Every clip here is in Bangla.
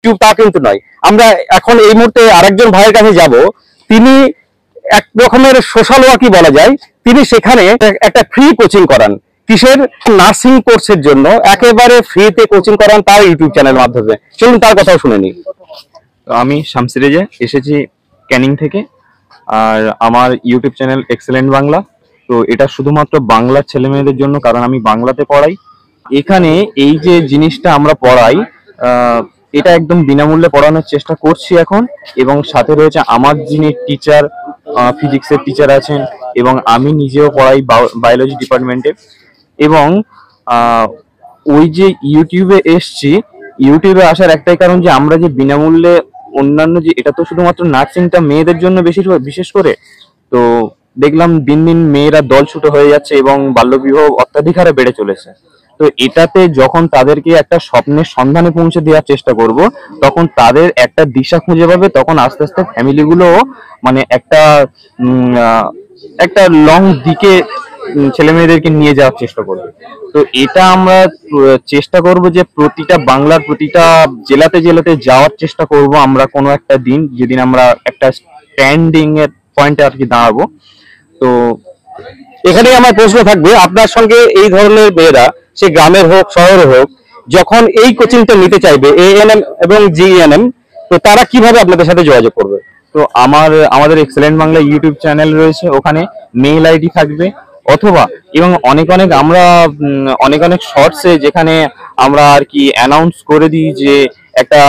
ইউটিউব তা কিন্তু নয়। আমরা এখন এই মুহূর্তে আরেকজন ভাইয়ের কাছে যাব, তিনি এক রকমের সোশ্যাল ওয়ার্কই বলা যায়। তিনি সেখানে একটা ফ্রি কোচিং করান, কিসের? নার্সিং কোর্সের জন্য একেবারে ফ্রিতে কোচিং করান তার ইউটিউব চ্যানেলের মাধ্যমে। চলুন তার কথাও শুনে নিই। আমি শামসি রেজা, এসেছি ক্যানিং থেকে। আর আমার ইউটিউব চ্যানেল এক্সেলেন্ট বাংলা। তো এটা শুধুমাত্র বাংলার ছেলে মেয়েদের জন্য, কারণ আমি বাংলাতে পড়াই। এখানে এই যে জিনিসটা আমরা পড়াই, এটা একদম বিনামূল্যে পড়ানোর চেষ্টা করছি এখন। এবং সাথে রয়েছে আমার যিনি টিচার, ফিজিক্সের টিচার আছেন, এবং আমি নিজেও পড়াই বায়োলজি ডিপার্টমেন্টে। এবং ওই যে ইউটিউবে এসছি, ইউটিউবে আসার একটাই কারণ যে আমরা যে বিনামূল্যে অন্যান্য যে, এটা তো শুধুমাত্র নার্সিংটা মেয়েদের জন্য বিশেষ করে, তো দেখলাম দিন দিন মেয়েরা দলছুট হয়ে যাচ্ছে এবং বাল্যবিবাহ অত্যাধিক হারে বেড়ে চলেছে। তো এটাতে যখন তাদেরকে একটা স্বপ্নের সন্ধানে পৌঁছে দেওয়ার চেষ্টা করব, তখন তাদের একটা দিশা খুঁজে পাবে, তখন আস্তে আস্তে ফ্যামিলিগুলো মানে একটা লং দিকে ছেলে মেয়েদেরকে নিয়ে যাওয়ার চেষ্টা করবে। তো এটা আমরা চেষ্টা করব যে বাংলার প্রতিটা জেলাতে জেলাতে যাওয়ার চেষ্টা করব আমরা, কোনো একটা দিন যেদিন আমরা একটা স্ট্যান্ডিং এর পয়েন্টে আর কি দাঁড়াবো। তো এখানে আমার প্রশ্ন থাকবে, আপনার সঙ্গে এই ধরনের মেয়েরা, সে গ্রামের হোক শহরে হোক, যখন এই কোচিংটা নিতে চাইবে এএনএম এবং জিএনএম, তো তারা কিভাবে আপনাদের সাথে যোগাযোগ করবে? তো আমাদের এক্সেলেন্ট বাংলা ইউটিউব চ্যানেল রয়েছে, ওখানে মেইল আইডি থাকবে, অথবা এবং আমরা অনেক শর্টসে যেখানে আমরা আর কি অ্যানাউন্স করে দিই যে একটা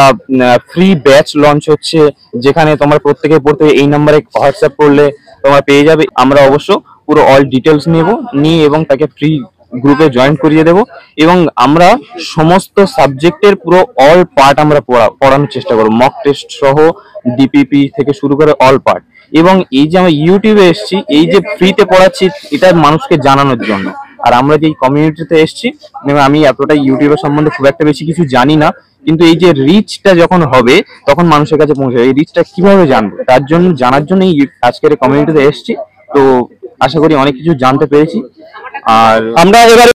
ফ্রি ব্যাচ লঞ্চ হচ্ছে, যেখানে তোমরা প্রত্যেকে এই নাম্বারে হোয়াটসঅ্যাপ করলে তোমরা পেয়ে যাবে। আমরা অবশ্য পুরো অল ডিটেলস নিয়ে এবং তাকে ফ্রি গ্রুপে জয়েন করিয়ে দেব। এবং আমরা সমস্ত সাবজেক্টের পুরো অল পার্ট আমরা পড়ানোর চেষ্টা করব, মক টেস্ট সহ, ডিপিপি থেকে শুরু করে অল পার্ট। এবং এই যে আমরা ইউটিউবে এসেছি, এই যে ফ্রিতে পড়াচ্ছি, এটা মানুষকে জানানোর জন্য। আর আমরা যে কমিউনিটিতে এসেছি, আমি এতটা ইউটিউবের সম্বন্ধে খুব একটা বেশি কিছু জানি না, কিন্তু এই যে রিচটা যখন হবে তখন মানুষের কাছে পৌঁছাবে। এই রিচটা কিভাবে জানবো, তার জন্য জানার জন্য আজকের কমিউনিটিতে এসেছি। তো আশা করি অনেক কিছু জানতে পেরেছি। আর আমরা এবারে